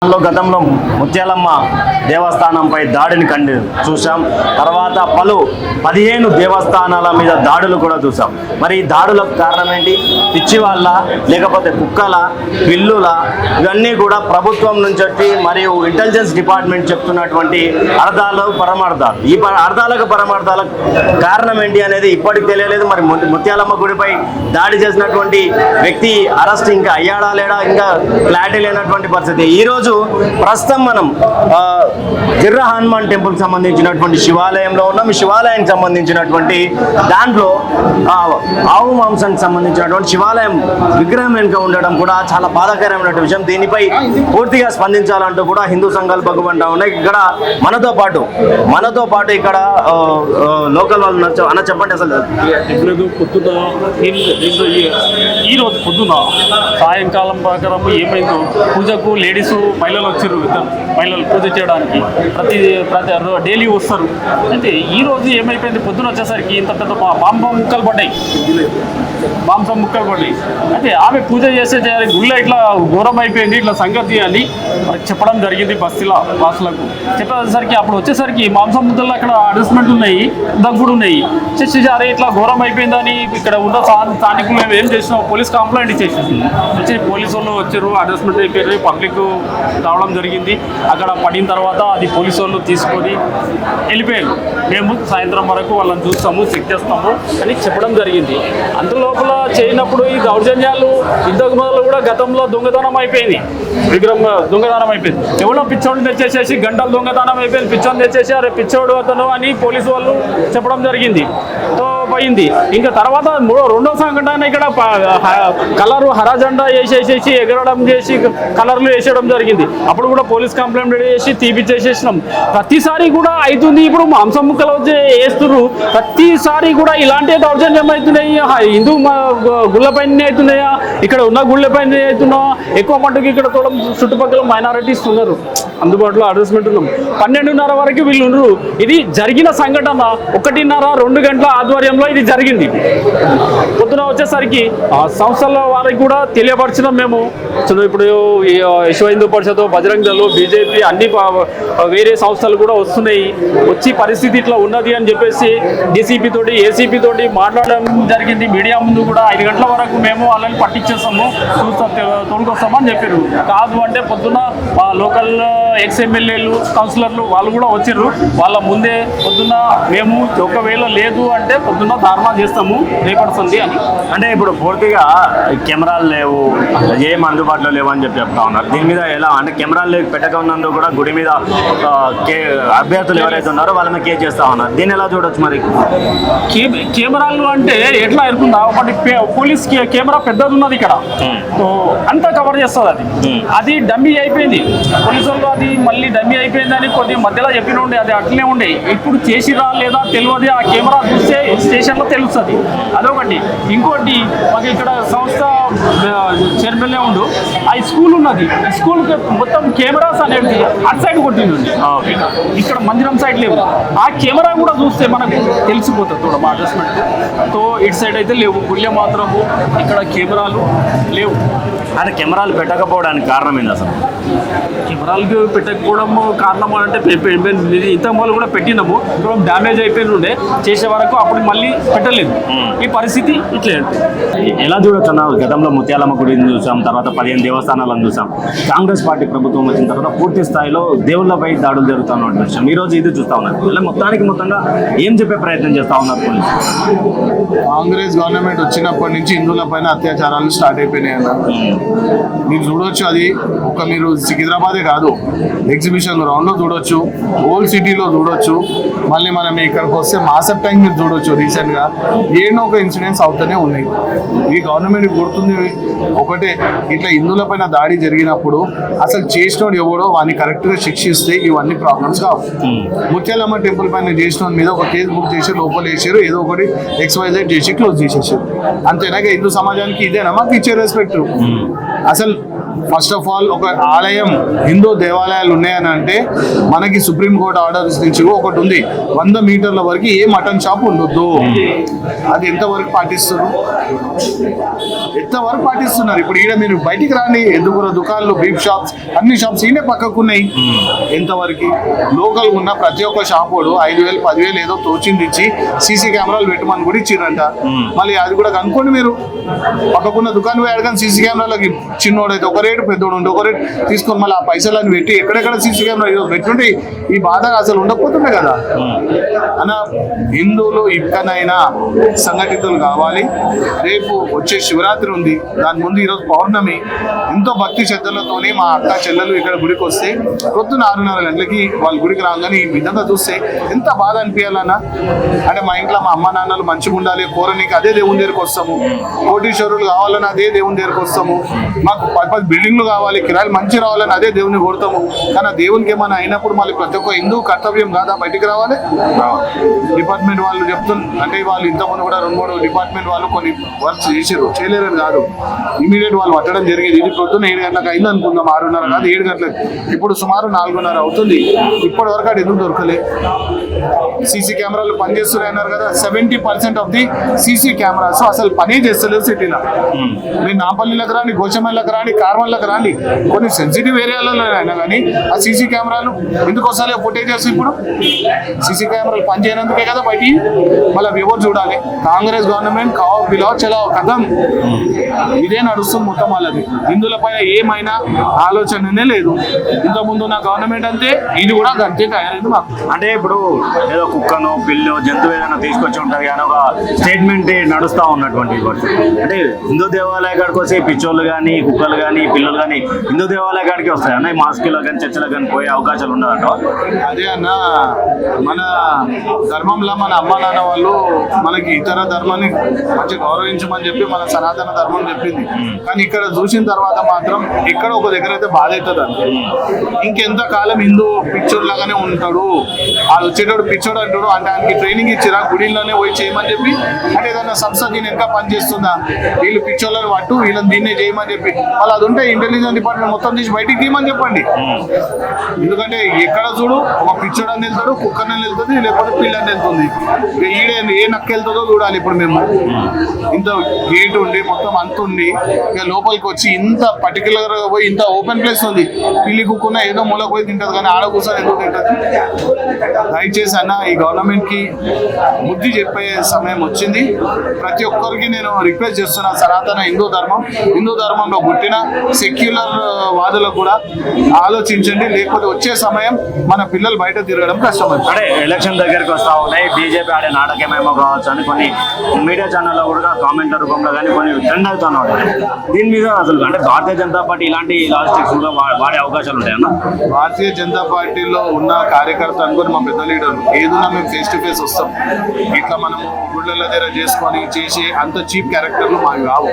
గతంలో ముత్యాలమ్మ దేవస్థానంపై దాడిని చూసాం. తర్వాత 15 దేవస్థానాల మీద దాడులు కూడా చూసాం. మరి ఈ దాడులకు కారణం ఏంటి? పిచ్చి వాళ్ళ, లేకపోతే కుక్కల, పిల్లుల, ఇవన్నీ కూడా ప్రభుత్వం నుంచి వచ్చి మరియు ఇంటెలిజెన్స్ డిపార్ట్మెంట్ చెప్తున్నటువంటి అర్థాలు పరమార్థాలు. ఈ అర్థాలకు పరమార్థాలకు కారణం ఏంటి అనేది ఇప్పటికి తెలియలేదు. మరి ముత్యాలమ్మ గుడిపై దాడి చేసినటువంటి వ్యక్తి అరెస్ట్ ఇంకా అయ్యాడా లేడా ఇంకా క్లారిటీ లేనటువంటి పరిస్థితి. ఈరోజు ప్రస్తుతం మనం జిర్రా హనుమాన్ టెంపుల్ సంబంధించినటువంటి శివాలయంలో ఉన్నాం. ఈ శివాలయానికి సంబంధించినటువంటి దాంట్లో ఆవు మాంసానికి సంబంధించినటువంటి శివాలయం విగ్రహం వెనుక ఉండడం కూడా చాలా బాధాకరమైన విషయం. దీనిపై పూర్తిగా స్పందించాలంటూ కూడా హిందూ సంఘాలు పగ్గుబంటా ఉన్నాయి. ఇక్కడ మనతో పాటు ఇక్కడ లోకల్ వాళ్ళు అన్న చెప్పండి. అసలు ఈ రోజు పొద్దున సాయంకాలం ప్రకారం ఏమైందో పూజకు లేడీస్ మహిళలు వచ్చారు. మహిళలు పూజ చేయడానికి ప్రతి డైలీ వస్తారు. అయితే ఈ రోజు ఏమైపోయింది, పొద్దున వచ్చేసరికి ఇంత పెద్ద మాంసం ముక్కలు పడ్డాయి. అయితే ఆమె పూజ చేసే గుళ్ళ ఇట్లా ఘోరం అయిపోయింది, ఇట్లా సంగతి అని చెప్పడం జరిగింది బస్తీల వాసులకు. చెప్పేసరికి అప్పుడు వచ్చేసరికి మాంసం ముద్దలు అక్కడ అడ్జస్ట్మెంట్ ఉన్నాయి, దగ్గుడు ఉన్నాయి. అరే ఇట్లా ఘోరం అయిపోయిందని ఇక్కడ ఉన్న స్థానికులు మేము ఏం చేసినాం, పోలీస్ కంప్లైంట్ ఇచ్చేసి పోలీసు వాళ్ళు వచ్చారు, అడ్జస్ట్మెంట్ అయిపోయారు, పబ్లిక్ రావడం జరిగింది. అక్కడ పడిన తర్వాత అది పోలీసు వాళ్ళు తీసుకొని వెళ్ళిపోయారు. మేము సాయంత్రం వరకు వాళ్ళని చూస్తాము, చెక్ చేస్తాము అని చెప్పడం జరిగింది. అందులోపల చేయనప్పుడు ఈ దౌర్జన్యాలు ఇంతకు మొదలు కూడా గతంలో దొంగతనం అయిపోయింది, విగ్రహం దొంగతనం అయిపోయింది. ఎవరో పిచ్చోడు తెచ్చేసేసి గంటలు దొంగతనం అయిపోయింది, పిచ్చోని తెచ్చేసి అరే పిచ్చోడు అతను అని పోలీసు వాళ్ళు చెప్పడం జరిగింది. తో పోయింది. ఇంకా తర్వాత రెండో సంఘటన ఇక్కడ కలరు హరాజెండా వేసేసేసి ఎగరడం చేసి కలర్లు వేసేయడం జరిగింది. అప్పుడు కూడా పోలీస్ కంప్లైంట్ చేసి తీపిచ్చేసేసినాం. ప్రతిసారి కూడా అవుతుంది. ఇప్పుడు మాంసం ముక్కలు వచ్చి వేస్తున్నారు. ప్రతిసారి కూడా ఇలాంటి దౌర్జన్యం అవుతున్నాయి. హిందూ గుళ్ళపైన అవుతున్నాయా, ఇక్కడ ఉన్న గుళ్ళపైన అవుతున్నా. ఎక్కువ మట్టుకు ఇక్కడ కూడా చుట్టుపక్కల మైనారిటీస్ ఉన్నారు, అందుబాటులో అడ్జస్ట్మెంట్ ఉన్నాం. 12:30 వరకు వీళ్ళు ఉన్నారు. ఇది జరిగిన సంఘటన 1:30-2 గంటల ఆధ్వర్యంలో ఇది జరిగింది. పొద్దున వచ్చేసరికి సంస్థల వారికి కూడా తెలియపరిచినాం మేము. ఇప్పుడు విశ్వ హిందూ పరిషత్, బజరంగ దళం, బీజేపీ అన్ని వేరే సంస్థలు కూడా వస్తున్నాయి. వచ్చి పరిస్థితి ఇట్లా ఉన్నది అని చెప్పేసి డీసీపీ తోటి, ఏసీపీ తోటి మాట్లాడడం జరిగింది. మీడియా ముందు కూడా 5 గంటల వరకు మేము వాళ్ళని పట్టించేస్తాము, తోలుకొస్తామని చెప్పారు. కాదు అంటే పొద్దున లోకల్ ఎక్స్ఎమ్మెల్యేలు, కౌన్సిలర్లు వాళ్ళు కూడా వచ్చారు. వాళ్ళ ముందే పొద్దున్న మేము ఒకవేళ లేదు అంటే పొద్దున్న ధర్నా చేస్తాము రేపడుతుంది అని. అంటే ఇప్పుడు పూర్తిగా కెమెరాలు లేవు, ఏం అందుబాటులో లేవు అని చెప్తా ఉన్నారు. దీని మీద ఎలా అంటే కెమెరాలు పెట్టకున్నందుకు కూడా గుడి మీద అభ్యర్థులు ఎవరైతే ఉన్నారో వాళ్ళ మీద కేసు చేస్తా ఉన్నారు. దీన్ని ఎలా చూడొచ్చు? మరి కెమెరాలు అంటే ఎట్లా ఎరుకుందా, ఒకటి పోలీస్ కెమెరా పెద్దది ఉన్నది ఇక్కడ, అంతా కవర్ చేస్తుంది. అది డమ్మీ అయిపోయింది. పోలీసు వాళ్ళు అది మళ్ళీ డమ్మీ అయిపోయిందని కొద్ది మధ్యలో చెప్పిన ఉండే, అది అట్లనే ఉండే. ఇప్పుడు చేసిరా లేదా తెలియదు, ఆ కెమెరా చూస్తే స్టేషన్లో తెలుస్తుంది. అదొకటి. ఇంకోటి మాకు ఇక్కడ సంస్థ చైర్మన్లే ఉండు, ఆ స్కూల్ ఉన్నది, స్కూల్ మొత్తం కెమెరాస్ అనేది అటు సైడ్ కొట్టింది. ఇక్కడ మందిరం సైడ్ లేవు. ఆ కెమెరా కూడా చూస్తే మనకు తెలిసిపోతుంది చూడమా అడ్జస్ట్మెంట్. తో ఇటు సైడ్ అయితే లేవు, గుళ్ళే మాత్రము ఇక్కడ కెమెరాలు లేవు. అంటే కెమెరాలు పెట్టకపోవడానికి కారణం ఏంది అసలు? కెమెరాలకు పెట్టకపోవడం కారణం అంటే ఇంత మొదలు కూడా పెట్టినాము, ఇప్పుడు డ్యామేజ్ అయిపోయిన ఉండే చేసే వరకు, అప్పుడు మళ్ళీ పెట్టలేదు. ఈ పరిస్థితి ఇట్లే. ఎలా చూడొచ్చు అన్న? గతంలో ముత్యాలమ్మ గుడిని చూసాం, తర్వాత 15 దేవస్థానాలను చూసాం. కాంగ్రెస్ పార్టీ ప్రభుత్వం వచ్చిన తర్వాత పూర్తి స్థాయిలో దేవుళ్ళపై దాడులు జరుగుతున్న విషయం ఈ రోజు ఇది చూస్తా ఉన్నారు. ఇలా మొత్తంగా ఏం చెప్పే ప్రయత్నం చేస్తా ఉన్నారు పోలీసు? కాంగ్రెస్ గవర్నమెంట్ వచ్చినప్పటి నుంచి హిందువుల పైన అత్యాచారాలు స్టార్ట్ అయిపోయినాయి అన్న. మీరు చూడొచ్చు, అది మీరు సికింద్రాబాదే కాదు, ఎగ్జిబిషన్ గ్రౌండ్లో చూడొచ్చు, ఓల్డ్ సిటీలో చూడొచ్చు, మళ్ళీ మనం ఇక్కడికి వస్తే మాసప్ ట్యాంక్ మీరు చూడొచ్చు. రీసెంట్గా ఏదో ఒక ఇన్సిడెంట్స్ అవుతూనే ఉన్నాయి. ఈ గవర్నమెంట్ గుర్తుంది ఒకటే, ఇట్లా హిందువుల పైన దాడి జరిగినప్పుడు అసలు చేసినోడు ఎవడో వాడిని కరెక్ట్గా శిక్షిస్తే ఇవన్నీ ప్రాబ్లమ్స్ కావు. ముత్యాలమ్మ టెంపుల్ పైన చేసిన మీద ఒక కేసు బుక్ చేసి లోపల వేసారు, ఏదో ఒకటి XYZ చేసి క్లోజ్ చేసేసారు. అంతేనాక హిందూ సమాజానికి ఇదేనా మాకు ఇచ్చే రెస్పెక్ట్? అసలు ఫస్ట్ ఆఫ్ ఆల్ ఒక ఆలయం హిందూ దేవాలయాలు ఉన్నాయని అంటే మనకి సుప్రీంకోర్టు ఆర్డర్స్ నుంచి ఒకటి ఉంది, 100 మీటర్ల వరకు ఏ మటన్ షాప్ ఉండొద్దు. అది ఎంతవరకు పాటిస్తున్నారు? ఇప్పుడు ఈడ మీరు బయటికి రాండి, ఎందుకు దుకాణాలు, బీఫ్ షాప్స్, అన్ని షాప్స్ ఈయనే పక్కకున్నాయి. ఎంతవరకు లోకల్ ఉన్న ప్రతి ఒక్క షాప్ వాడు 5,000 10,000 ఏదో తోచింది ఇచ్చి సీసీ కెమెరాలు పెట్టమని కూడా ఇచ్చిరంట. మళ్ళీ అది కూడా కనుక్కోండి మీరు. పక్కకున్న దుకాణం అడగని సీసీ కెమెరాలకి చిన్నోడైతే ఒక రేటు, పెద్దోడు ఉంటే ఒక రేటు తీసుకొని మళ్ళీ ఆ పైసలని పెట్టి ఎక్కడెక్కడ సీసీ కెమెరా పెట్టుంటే ఈ బాధ అసలు ఉండకపోతుండే కదా అన్న. హిందువులు ఇక్కడైనా సంఘటితులు కావాలి. రేపు వచ్చే శివరాత్రి ఉంది, దాని ముందు ఈరోజు పౌర్ణమి. ఎంతో భక్తి శ్రద్ధలతోనే మా అక్క చెల్లెలు ఇక్కడ గుడికి వస్తే పొద్దున 6:30 గంటలకి వాళ్ళ గుడికి రాగానే ఈ విధంగా చూస్తే ఎంత బాధ అనిపించాలన్నా. అంటే మా ఇంట్లో మా అమ్మ నాన్నలు మంచిగా ఉండాలి, కోరనీకి అదే దేవుని దగ్గరికి వస్తాము. కోటీశ్వరులు కావాలని అదే దేవుని దగ్గరికి వస్తాము. మాకు 10 బిల్డింగ్లు కావాలి, కిరాయిలు మంచి రావాలని అదే దేవుని కోరుతాము. కానీ ఆ దేవునికి ఏమైనా అయినప్పుడు మళ్ళీ ప్రతి ఒక్క హిందూ కర్తవ్యం కాదా బయటికి రావాలి? డిపార్ట్మెంట్ వాళ్ళు అంటే వాళ్ళు ఇంతకుముందు కూడా 2-3 డిపార్ట్మెంట్ వాళ్ళు కొన్ని వర్క్స్ చేసారు, చేయలేరని కాదు. ఇమీడియట్ వాళ్ళు పట్టడం జరిగేది. ఇది పొద్దున్న 7 గంటలకు అయింది అనుకుందాం, 6:30 కాదు 7 గంటలకు. ఇప్పుడు సుమారు 4:30 అవుతుంది. ఇప్పటి వరకు అది ఎందుకు దొరకలే? సీసీ కెమెరాలు పనిచేస్తున్నాయి అన్నారు కదా, 70% ఆఫ్ ది సీసీ కెమెరాస్ అసలు పనే చేస్తలేవు సిటీలో. మీరు నాంపల్లిలోకి రాండి, గోచమల్లకు రాండి, కార్మల్లకు రాండి, కొన్ని సెన్సిటివ్ ఏరియాలలో అయినా కానీ ఆ సీసీ కెమెరాలు ఎందుకు వస్తలే ఫుటేజెస్? ఇప్పుడు సీసీ కెమెరాలు పనిచేయనందుకే కదా బయటికి. మళ్ళీ ఎవరు చూడాలి? కాంగ్రెస్ గవర్నమెంట్ కావో పిలవ చలావ కథం ఇదే నడుస్తుంది మొత్తం. వాళ్ళది హిందువుల పైన ఏమైనా ఆలోచననే లేదు. ఇంతకుముందు ఉన్న గవర్నమెంట్ అంతే, ఇది కూడా అంతే తయారైంది మాకు. అంటే ఇప్పుడు ఏదో కుక్కను, పిల్లు, జంతువు ఏదైనా తీసుకొచ్చి ఉంటారు కానీ ఒక స్టేట్మెంట్ నడుస్తూ ఉన్నటువంటి అంటే హిందూ దేవాలయ కాడికి వస్తే పిచ్చోళ్ళు కానీ, కుక్కలు కానీ, పిల్లలు కానీ హిందూ దేవాలయ కాడికి వస్తాయి అన్న. మాస్కులో కానీ చర్చలో కానీ పోయే అవకాశాలు ఉండదంట. అదే అన్న, మన ధర్మంలో మన అమ్మ నాన్న వాళ్ళు మనకి ఇతర ధర్మాన్ని మంచి గౌరవించమని చెప్పి మన సనాతన ధర్మం చెప్పింది. కానీ ఇక్కడ చూసిన తర్వాత మాత్రం ఎక్కడ ఒక దగ్గర అయితే బాధ అవుతుంది అంతే. ఇంకెంత కాలం హిందూ పిచ్చోడు లాగానే ఉంటాడు, వాళ్ళు వచ్చేటప్పుడు పిచ్చోడు అంటాడు. అంటే ఆయనకి ట్రైనింగ్ ఇచ్చిరా గుడిలోనే పోయి చేయమని చెప్పి? అంటే ఏదైనా సంస్థ దీని ఇంకా పనిచేస్తుందా? వీళ్ళు పిచ్చోళ్ళని పట్టు, వీళ్ళని దీన్నే చేయమని చెప్పి వాళ్ళు అది ఉంటే ఇంటెలిజెన్స్ డిపార్ట్మెంట్ మొత్తం తీసి బయటికి తీయమని చెప్పండి. ఎందుకంటే ఎక్కడ చూడు ఒక పిచ్చోడు అని వెళ్తాడు, కుక్కని వెళ్తుంది, లేకపోతే పిల్లని వెళ్తుంది. ఈడే ఏ నక్క వెళ్తుందో చూడాలి. ఇప్పుడు మేము ఇంత గేట్ ఉండి మొత్తం అంత ఉండి ఇక లోపలికి వచ్చి ఇంత పర్టికులర్ గా పోయి ఇంత ఓపెన్ ప్లేస్ ఉంది, పిల్లి కుక్కున్న ఏదో మూలకు పోయి తింటది కానీ ఆడ కూర్చొని ఎందుకు తింటది? దయచేసి అన్న ఈ గవర్నమెంట్ కి బుద్ధి చెప్పే సమయం వచ్చింది. ప్రతి ఒక్కరికి నేను రిక్వెస్ట్ చేస్తున్నా, సనాతన హిందూ ధర్మంలో పుట్టిన సెక్యులర్ వాదులకు కూడా ఆలోచించండి. లేకపోతే వచ్చే సమయం మన పిల్లలు బయట తిరగడం కష్టమైంది. అంటే ఎలక్షన్ దగ్గరికి వస్తా ఉన్నాయి, బీజేపీ ఆడే నాటకమేమో కావచ్చు అని కొన్ని మీడియా ఛానల్లో కూడా కామెంట్ రూపంలో కానీ కొన్ని ట్రెండ్ అవుతున్నాడు. దీని మీద అసలు అంటే భారతీయ జనతా పార్టీ ఇలాంటి లాజిస్టిక్స్ కూడా వాడే అవకాశాలు ఉంటాయన్న? భారతీయ జనతా పార్టీలో ఉన్న కార్యకర్త అనుకుని మా పెద్ద లీడర్లు ఏదన్నా మేము ఫేస్ టు ఫేస్ వస్తాం. ఇట్లా మనము గుళ్ళల దగ్గర చేసుకొని చేసే అంత చీప్ క్యారెక్టర్లు మాకు కావు.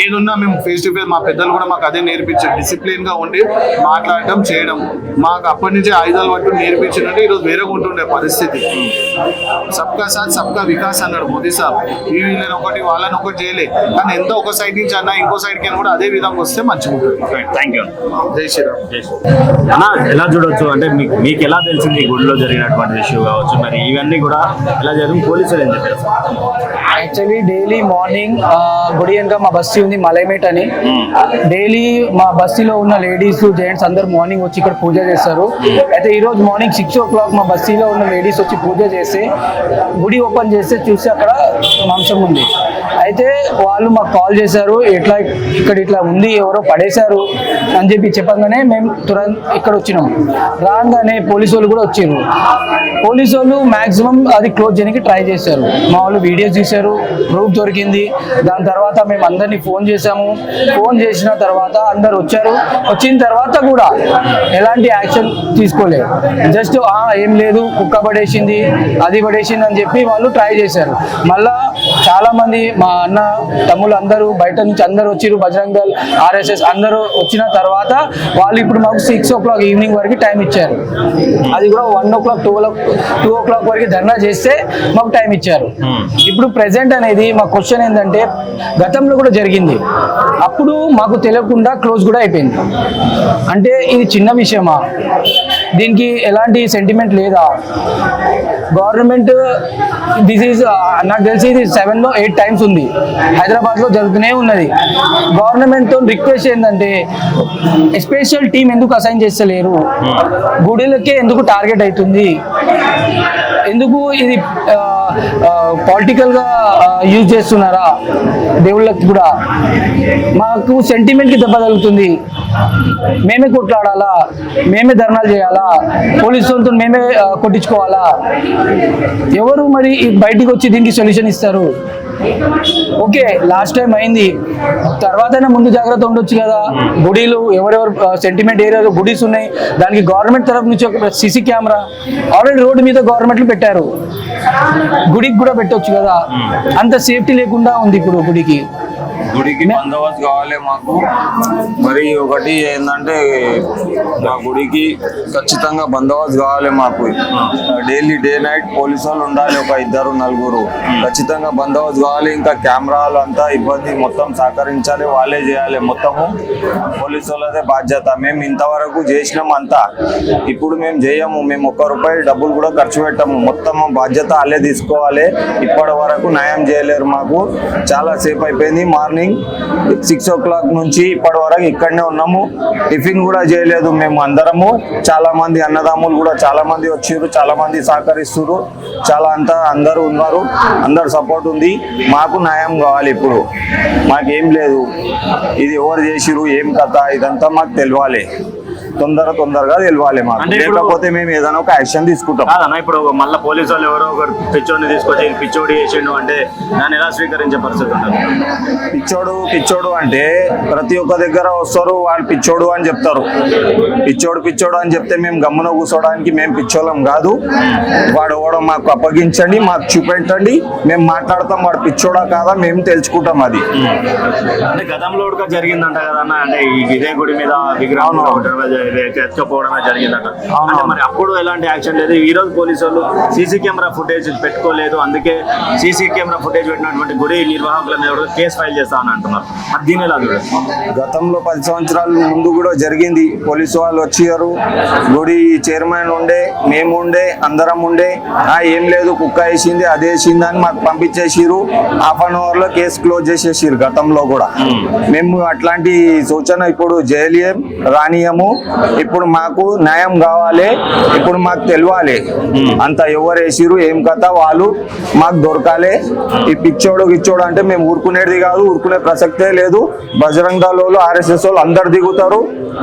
ఏదున్నా మేము ఫేస్ టు ఫేస్, మా పెద్దలు కూడా మాకు అదే నేర్పించారు. డిసిప్లిన్ గా ఉండి మాట్లాడటం చేయడం మాకు అప్పటి నుంచే ఆయుధాలు పట్టు నేర్పించినట్టు ఈరోజు వేరేగా ఉంటుండే పరిస్థితి. సబ్కా సాత్ సబ్కా వికాస్ అన్నాడు మోదీ సాబ్. వీళ్ళని ఒకటి వాళ్ళని ఒకటి చేయలే, కానీ ఎంతో ఒక సైడ్ నుంచి అన్న ఇంకో సైడ్ కి కూడా అదే విధంగా వస్తే మంచిగా ఉంటుంది. Thank you. జై శ్రీరామ్. అన్న ఎలా చూడొచ్చు అంటే మీకు ఎలా తెలిసింది గుడిలో జరిగినటువంటి ఇష్యూ కావచ్చు, మరి ఇవన్నీ కూడా ఎలా జరిగింది? పోలీసులు ఏం చెప్పారు? యాక్చువల్లీ డైలీ మార్నింగ్ గుడి వెనక మా బస్తీ ఉంది మలైమేట్ అని. డైలీ మా బస్తీలో ఉన్న లేడీస్ జెంట్స్ అందరు మార్నింగ్ వచ్చి ఇక్కడ పూజ చేస్తారు. అయితే ఈ రోజు మార్నింగ్ 6 o'clock మా బస్తీలో ఉన్న లేడీస్ వచ్చి పూజ చేస్తే గుడి ఓపెన్ చేస్తే చూస్తే అక్కడ మాంసం ఉంది. అయితే వాళ్ళు మాకు కాల్ చేశారు, ఇక్కడ ఇట్లా ఉంది, ఎవరో పడేశారు అని చెప్పి చెప్పగానే మేము తురంత్ ఇక్కడ వచ్చినాం. రాగానే పోలీసు వాళ్ళు కూడా వచ్చారు. పోలీసు వాళ్ళు మ్యాక్సిమం అది క్లోజ్ చేయడానికి ట్రై చేశారు. మా వాళ్ళు వీడియోస్ తీశారు, ప్రూఫ్ దొరికింది. దాని తర్వాత మేము అందరినీ ఫోన్ చేశాము. ఫోన్ చేసిన తర్వాత అందరు వచ్చారు. వచ్చిన తర్వాత కూడా ఎలాంటి యాక్షన్ తీసుకోలేదు. జస్ట్ ఏం లేదు, కుక్క పడేసింది, అది పడేసింది అని చెప్పి వాళ్ళు ట్రై చేశారు. మళ్ళా చాలా మంది మా అన్న తమ్ముళ్ళు అందరూ బయట నుంచి అందరూ వచ్చిర్రు, బజరంగ్ దళ్, RSS అందరూ వచ్చిన తర్వాత వాళ్ళు ఇప్పుడు మాకు 6 o'clock ఈవినింగ్ వరకు టైం ఇచ్చారు. అది కూడా 1 o'clock 2 o'clock వరకు ధర్నా చేస్తే మాకు టైం ఇచ్చారు. ఇప్పుడు ప్రెసెంట్ అనేది మా క్వశ్చన్ ఏంటంటే గతంలో కూడా జరిగింది, అప్పుడు మాకు తెలియకుండా క్లోజ్ కూడా అయిపోయింది. అంటే ఇది చిన్న విషయమా? దీనికి ఎలాంటి సెంటిమెంట్ లేదా? గవర్నమెంట్ నాకు తెలిసి ఇది 7 or 8 times ఉంది, హైదరాబాద్లో జరుగుతూనే ఉన్నది. గవర్నమెంట్తో రిక్వెస్ట్ ఏంటంటే స్పెషల్ టీం ఎందుకు అసైన్ చేస్తలేరు? గుడిలకే ఎందుకు టార్గెట్ అవుతుంది? ఎందుకు ఇది పొలిటికల్గా యూజ్ చేస్తున్నారా? దేవుళ్ళకి కూడా మాకు సెంటిమెంట్కి దెబ్బ తగులుతుంది. మేమే కొట్లాడాలా? మేమే ధర్నాలు చేయాలా? పోలీసులతో మేమే కొట్టించుకోవాలా? ఎవరు మరి బయటికి వచ్చి దీనికి సొల్యూషన్ ఇస్తారు? ఓకే, లాస్ట్ టైం అయింది, తర్వాత ముందు జాగ్రత్త ఉండొచ్చు కదా. గుడిలు ఎవరెవరు సెంటిమెంట్ ఏరియాలో గుడీస్ ఉన్నాయి, దానికి గవర్నమెంట్ తరఫు నుంచి ఒక CC కెమెరా ఆల్రెడీ రోడ్డు మీద గవర్నమెంట్లు పెట్టారు, గుడికి కూడా పెట్టొచ్చు కదా. అంత సేఫ్టీ లేకుండా ఉంది ఇప్పుడు గుడికి. బందోబస్తు కావాలి మాకు. మరి ఒకటి ఏంటంటే మా గుడికి ఖచ్చితంగా బందోబస్తు కావాలి మాకు. డైలీ డే నైట్ పోలీసు వాళ్ళు ఉండాలి, ఒక 2-4 ఖచ్చితంగా బందోబస్తు కావాలి. ఇంకా కెమెరాలు అంతా ఇబ్బంది, మొత్తం సహకరించాలి, వాళ్ళే చేయాలి, మొత్తము పోలీసు వాళ్ళదే బాధ్యత. మేము ఇంతవరకు చేసినాం అంతా, ఇప్పుడు మేము చేయము. మేము ₹1 డబ్బులు కూడా ఖర్చు పెట్టాము, మొత్తం బాధ్యత వాళ్ళే తీసుకోవాలి. ఇప్పటి వరకు న్యాయం చేయలేరు మాకు. చాలా సేపు అయిపోయింది, మార్నింగ్ 6 o'clock నుంచి ఇప్పటి వరకు ఇక్కడనే ఉన్నాము. టిఫిన్ కూడా చేయలేదు మేము అందరము. చాలా మంది అన్నదమ్ములు కూడా చాలా మంది వచ్చారు, చాలా మంది సహకరిస్తున్నారు, చాలా అంతా అందరూ ఉన్నారు, అందరు సపోర్ట్ ఉంది. మాకు న్యాయం కావాలి. ఇప్పుడు మాకేం లేదు, ఇది ఎవరు చేసిరు ఏం కథ ఇదంతా మాకు తెలియాలి, తొందరగా తెలియాలి మాకు. లేకపోతే మేము ఏదైనా ఒక యాక్షన్ తీసుకుంటాం. కాదన్నా, ఇప్పుడు మళ్ళీ పోలీసు వాళ్ళు ఎవరో ఒకరు పిచ్చోడిని తీసుకొచ్చి పిచ్చోడి చేసిండు అంటే దాన్ని ఎలా స్వీకరించే పరిస్థితి ఉంటుంది? పిచ్చోడు అంటే ప్రతి ఒక్క దగ్గర వస్తారు, వాళ్ళు పిచ్చోడు అని చెప్తారు. పిచ్చోడు అని చెప్తే మేము గమ్మున కూర్చోడానికి మేము పిచ్చోళ్ళం కాదు. వాడు ఎవడో మాకు అప్పగించండి, మాకు చూపెట్టండి, మేము మాట్లాడతాం, వాడు పిచ్చోడా కాదా మేము తెలుసుకుంటాం. అది అంటే గతంలో కూడా జరిగిందంట కదన్నా, అంటే ఇదే గుడి మీద విగ్రహం ఎత్తుకపోవడమే జరిగిందట. అంటే మరి అప్పుడు ఎలాంటి యాక్షన్ లేదు. ఈ రోజు పోలీసు వాళ్ళు CC కెమెరా ఫుటేజ్ పెట్టుకోలేదు, అందుకే CC కెమెరా ఫుటేజ్ పెట్టినటువంటి గుడి నిర్వాహకుల మీద కేసు ఫైల్ చేస్తామని అంటున్నారు. అది దీని ఎలా చూడండి? గతంలో 10 సంవత్సరాల ముందు కూడా జరిగింది. పోలీసు వాళ్ళు వచ్చారు, గుడి చైర్మన్ ఉండే, మేము ఉండే, అందరం ఉండే, ఏం లేదు కుక్క వేసింది అదే వేసింది అని మాకు పంపించేసిరు. ½ an hour లో కేసు క్లోజ్ చేసేసిరు. గతంలో కూడా మేము అట్లాంటి సూచన ఇప్పుడు జైలియం రానియము. ఇప్పుడు మాకు న్యాయం కావాలి, ఇప్పుడు మాకు తెలియాలి అంత ఎవరు వేసిరు ఏం కథ వాళ్ళు మాకు దొరకాలి. ఈ పిచ్చోడు అంటే మేము ఊరుకునేది కాదు, ఊరుకునే ప్రసక్తే లేదు. బజరంగ్ దళ్ వాళ్ళు RSS వాళ్ళు అందరు దిగుతారు,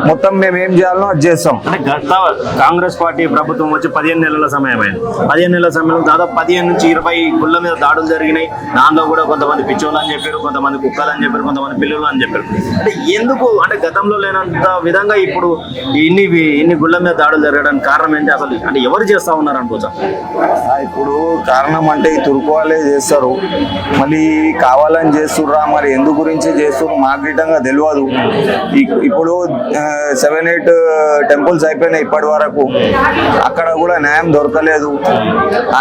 మొత్తం మేము ఏం చేయాలనో అది చేస్తాం. అంటే గత కాంగ్రెస్ పార్టీ ప్రభుత్వం వచ్చి 15 నెలల సమయం అయింది. 15 నెలల సమయంలో దాదాపు 15 నుంచి 20 గుళ్ళ మీద దాడులు జరిగినాయి. దానిలో కూడా కొంతమంది పిచ్చోళ్ళు అని చెప్పారు, కొంతమంది కుక్కలు అని చెప్పారు, కొంతమంది పిల్లలు అని చెప్పారు. అంటే ఎందుకు అంటే గతంలో లేనంత విధంగా ఇప్పుడు ఇన్ని గుళ్ళ మీద దాడులు జరగడానికి కారణం ఏంటి అసలు? అంటే ఎవరు చేస్తా ఉన్నారు అనుకోవచ్చా? ఇప్పుడు కారణం అంటే ఈ తుర్కు వాళ్ళే చేస్తారు, మళ్ళీ కావాలని చేస్తుర్రా మరి ఎందు గురించి చేస్తున్నారు మాకు గిట్టంగా తెలియదు. ఇప్పుడు 7-8 టెంపుల్స్ అయిపోయినాయి ఇప్పటి వరకు, అక్కడ కూడా న్యాయం దొరకలేదు.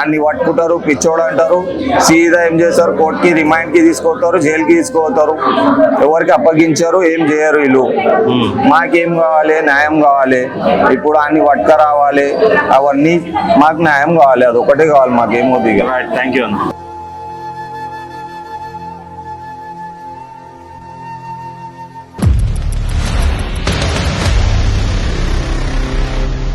అన్ని పట్టుకుంటారు, పిచ్చోడు అంటారు, సీదా ఏం చేస్తారు కోర్టుకి రిమైండ్కి తీసుకొస్తారు, జైలుకి తీసుకుపోతారు, ఎవరికి అప్పగించారు, ఏం చేయరు వీళ్ళు. మాకేం కావాలి? న్యాయం కావాలి. ఇప్పుడు అన్ని పట్టుక రావాలి, అవన్నీ మాకు న్యాయం కావాలి, అది ఒకటే కావాలి, మాకేమవుతుంది. థ్యాంక్ యూ అన్న.